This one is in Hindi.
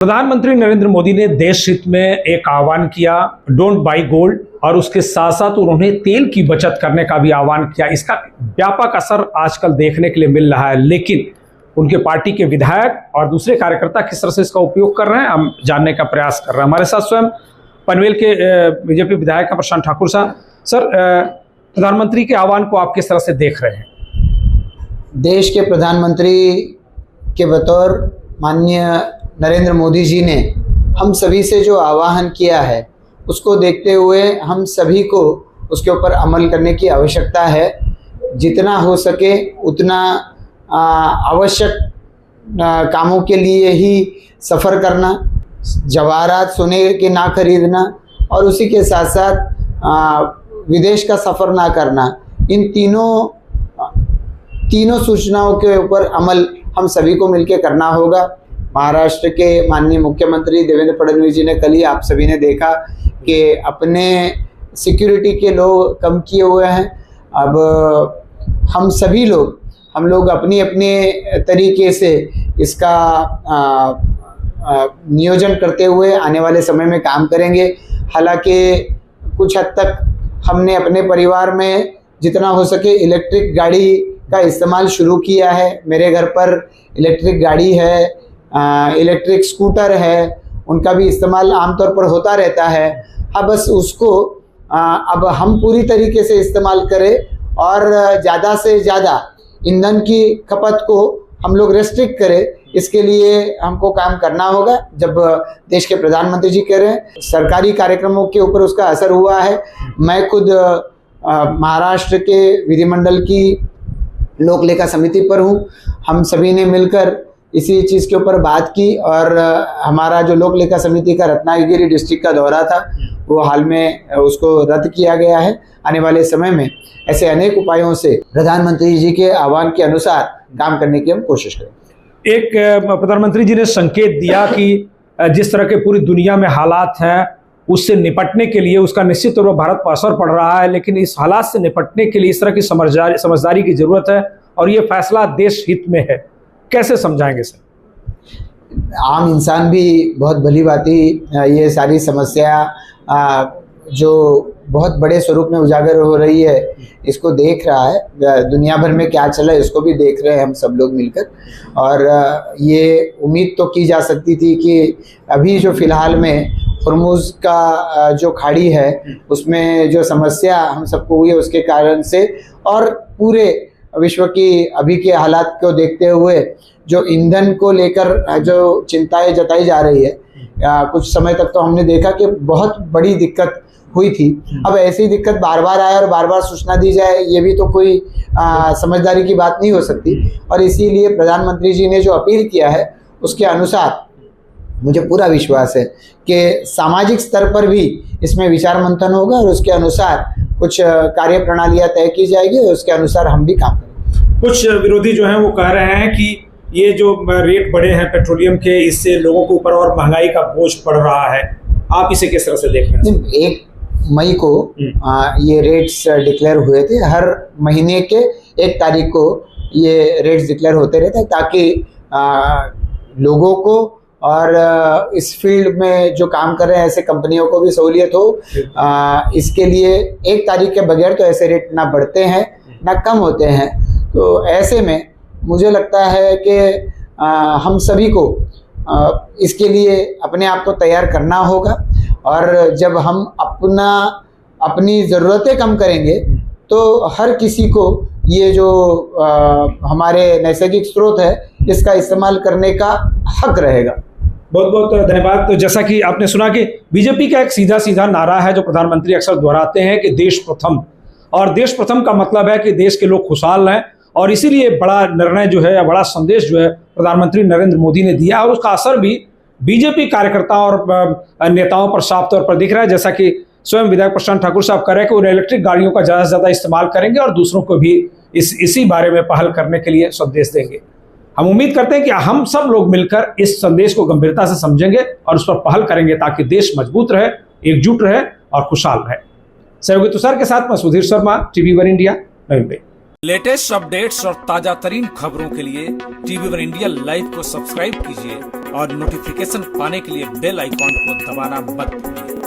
प्रधानमंत्री नरेंद्र मोदी ने देश हित में एक आह्वान किया, डोंट बाई गोल्ड, और उसके साथ साथ उन्होंने तेल की बचत करने का भी आह्वान किया। इसका व्यापक असर आजकल देखने के लिए मिल रहा है, लेकिन उनके पार्टी के विधायक और दूसरे कार्यकर्ता किस तरह से इसका उपयोग कर रहे हैं, हम जानने का प्रयास कर रहे हैं। हमारे साथ स्वयं पनवेल के बीजेपी विधायक हैं प्रशांत ठाकुर साहब। सर, प्रधानमंत्री के आह्वान को आप किस तरह से देख रहे हैं? देश के प्रधानमंत्री के बतौर माननीय नरेंद्र मोदी जी ने हम सभी से जो आह्वान किया है, उसको देखते हुए हम सभी को उसके ऊपर अमल करने की आवश्यकता है। जितना हो सके उतना आवश्यक कामों के लिए ही सफ़र करना, जवाहरात सोने के ना खरीदना और उसी के साथ साथ विदेश का सफ़र ना करना, इन तीनों सूचनाओं के ऊपर अमल हम सभी को मिलकर करना होगा। महाराष्ट्र के माननीय मुख्यमंत्री देवेंद्र फडणवीस जी ने कल ही आप सभी ने देखा कि अपने सिक्योरिटी के लोग कम किए हुए हैं। अब हम लोग अपनी तरीके से इसका नियोजन करते हुए आने वाले समय में काम करेंगे। हालांकि कुछ हद तक हमने अपने परिवार में जितना हो सके इलेक्ट्रिक गाड़ी का इस्तेमाल शुरू किया है। मेरे घर पर इलेक्ट्रिक गाड़ी है, इलेक्ट्रिक स्कूटर है, उनका भी इस्तेमाल आमतौर पर होता रहता है। अब बस उसको अब हम पूरी तरीके से इस्तेमाल करें और ज़्यादा से ज़्यादा ईंधन की खपत को हम लोग रेस्ट्रिक्ट करें, इसके लिए हमको काम करना होगा। जब देश के प्रधानमंत्री जी कह रहे हैं, सरकारी कार्यक्रमों के ऊपर उसका असर हुआ है। मैं खुद महाराष्ट्र के विधिमंडल की लोक लेखा समिति पर हूँ। हम सभी ने मिलकर इसी चीज़ के ऊपर बात की और हमारा जो लोक लेखा समिति का रत्नागिरी डिस्ट्रिक्ट का दौरा था, वो हाल में उसको रद्द किया गया है। आने वाले समय में ऐसे अनेक उपायों से प्रधानमंत्री जी के आह्वान के अनुसार काम करने की हम कोशिश करें। एक प्रधानमंत्री जी ने संकेत दिया कि जिस तरह के पूरी दुनिया में हालात हैं, उससे निपटने के लिए उसका निश्चित तौर पर भारत पर असर पड़ रहा है, लेकिन इस हालात से निपटने के लिए इस तरह की समझदारी की जरूरत है और ये फैसला देश हित में है। कैसे समझाएंगे सर? आम इंसान भी बहुत भली भांति ये सारी समस्या जो बहुत बड़े स्वरूप में उजागर हो रही है, इसको देख रहा है। दुनिया भर में क्या चला है इसको भी देख रहे हैं हम सब लोग मिलकर। और ये उम्मीद तो की जा सकती थी कि अभी जो फ़िलहाल में हॉर्मुज़ का जो खाड़ी है, उसमें जो समस्या हम सबको हुई है उसके कारण से, और पूरे विश्व की अभी के हालात को देखते हुए जो ईंधन को लेकर जो चिंताएं जताई जा रही है, कुछ समय तक तो हमने देखा कि बहुत बड़ी दिक्कत हुई थी। अब ऐसी दिक्कत बार बार आए और बार बार सूचना दी जाए, ये भी तो कोई समझदारी की बात नहीं हो सकती। और इसीलिए प्रधानमंत्री जी ने जो अपील किया है, उसके अनुसार मुझे पूरा विश्वास है कि सामाजिक स्तर पर भी इसमें विचार मंथन होगा और उसके अनुसार कुछ कार्य प्रणालियाँ तय की जाएगी और उसके अनुसार हम भी काम करेंगे। कुछ विरोधी जो हैं वो कह रहे हैं कि ये जो रेट बढ़े हैं पेट्रोलियम के, इससे लोगों के ऊपर और महंगाई का बोझ पड़ रहा है। आप इसे किस तरह से देख रहे हैं? 1 मई को ये रेट्स डिक्लेयर हुए थे। हर महीने के 1 तारीख को ये रेट्स डिक्लेयर होते रहते हैं ताकि लोगों को और इस फील्ड में जो काम कर रहे हैं ऐसे कंपनियों को भी सहूलियत हो। इसके लिए 1 तारीख के बगैर तो ऐसे रेट ना बढ़ते हैं ना कम होते हैं। तो ऐसे में मुझे लगता है कि हम सभी को इसके लिए अपने आप को तैयार करना होगा। और जब हम अपनी ज़रूरतें कम करेंगे तो हर किसी को ये जो हमारे नैसर्गिक स्रोत है, इसका इस्तेमाल करने का हक रहेगा। बहुत बहुत धन्यवाद। तो जैसा कि आपने सुना कि बीजेपी का एक सीधा नारा है जो प्रधानमंत्री अक्सर दोहराते हैं कि देश प्रथम, और देश प्रथम का मतलब है कि देश के लोग खुशहाल हैं। और इसीलिए बड़ा निर्णय जो है या बड़ा संदेश जो है प्रधानमंत्री नरेंद्र मोदी ने दिया, और उसका असर भी बीजेपी कार्यकर्ताओं और नेताओं पर साफ तौर पर दिख रहा है। जैसा कि स्वयं विधायक प्रशांत ठाकुर साहब कह रहे हैं कि वो इलेक्ट्रिक गाड़ियों का ज़्यादा से ज़्यादा इस्तेमाल करेंगे और दूसरों को भी इसी बारे में पहल करने के लिए संदेश देंगे। हम उम्मीद करते हैं कि हम सब लोग मिलकर इस संदेश को गंभीरता से समझेंगे और उस पर पहल करेंगे ताकि देश मजबूत रहे, एकजुट रहे और खुशहाल रहे। सहयोगी तुषार के साथ मैं सुधीर शर्मा, TV1 इंडिया, नई मुंबई। लेटेस्ट अपडेट्स और ताजा तरीन खबरों के लिए TV1 इंडिया लाइव को सब्सक्राइब कीजिए और नोटिफिकेशन पाने के लिए बेल आइकॉन को दबाना मत भूलिए।